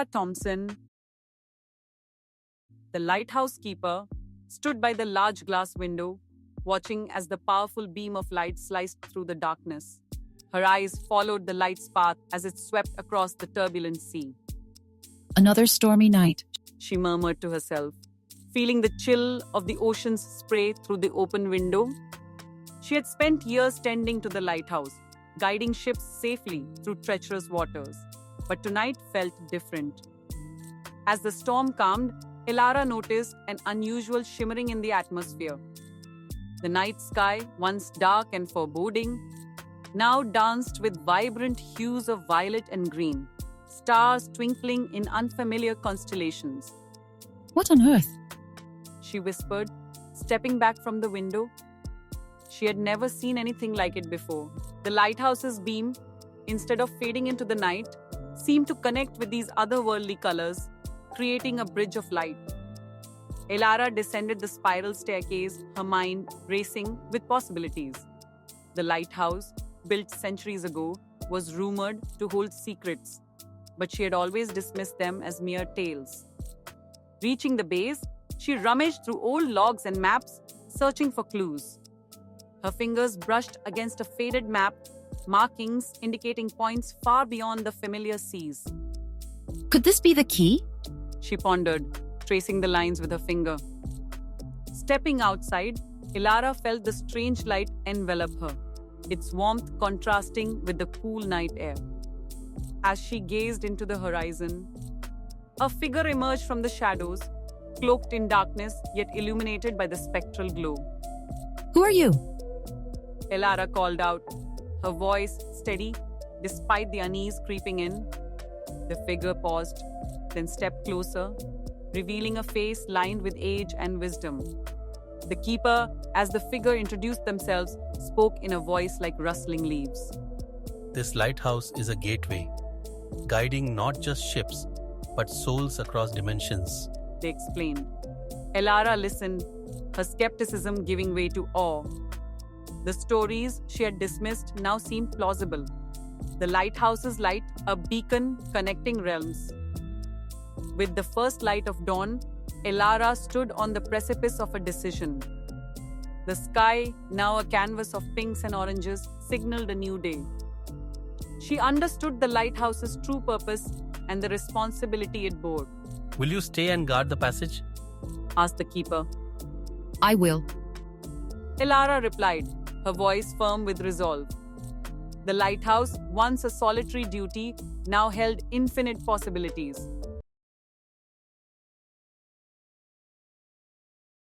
Thompson, the lighthouse keeper, stood by the large glass window, watching as the powerful beam of light sliced through the darkness. Her eyes followed the light's path as it swept across the turbulent sea. Another stormy night. She murmured to herself, feeling the chill of the ocean's spray through the open window. She had spent years tending to the lighthouse, guiding ships safely through treacherous waters, but tonight felt different. As the storm calmed, Elara noticed an unusual shimmering in the atmosphere. The night sky, once dark and foreboding, now danced with vibrant hues of violet and green, stars twinkling in unfamiliar constellations. What on earth? She whispered, stepping back from the window. She had never seen anything like it before. The lighthouse's beam, instead of fading into the night, seemed to connect with these otherworldly colors, creating a bridge of light. Elara descended the spiral staircase, her mind racing with possibilities. The lighthouse, built centuries ago, was rumored to hold secrets, but she had always dismissed them as mere tales. Reaching the base, she rummaged through old logs and maps, searching for clues. Her fingers brushed against a faded map, markings indicating points far beyond the familiar seas. Could this be the key? She pondered, tracing the lines with her finger. Stepping outside, Elara felt the strange light envelop her, its warmth contrasting with the cool night air. As she gazed into the horizon, a figure emerged from the shadows, cloaked in darkness yet illuminated by the spectral glow. Who are you? Elara called out, her voice steady despite the unease creeping in. The figure paused, then stepped closer, revealing a face lined with age and wisdom. The keeper, as the figure introduced themselves, spoke in a voice like rustling leaves. This lighthouse is a gateway, guiding not just ships, but souls across dimensions. They explained. Elara listened, her skepticism giving way to awe. The stories she had dismissed now seemed plausible. The lighthouse's light, a beacon connecting realms. With the first light of dawn, Elara stood on the precipice of a decision. The sky, now a canvas of pinks and oranges, signaled a new day. She understood the lighthouse's true purpose and the responsibility it bore. Will you stay and guard the passage? Asked the keeper. I will. Elara replied, her voice firm with resolve. The lighthouse, once a solitary duty, now held infinite possibilities.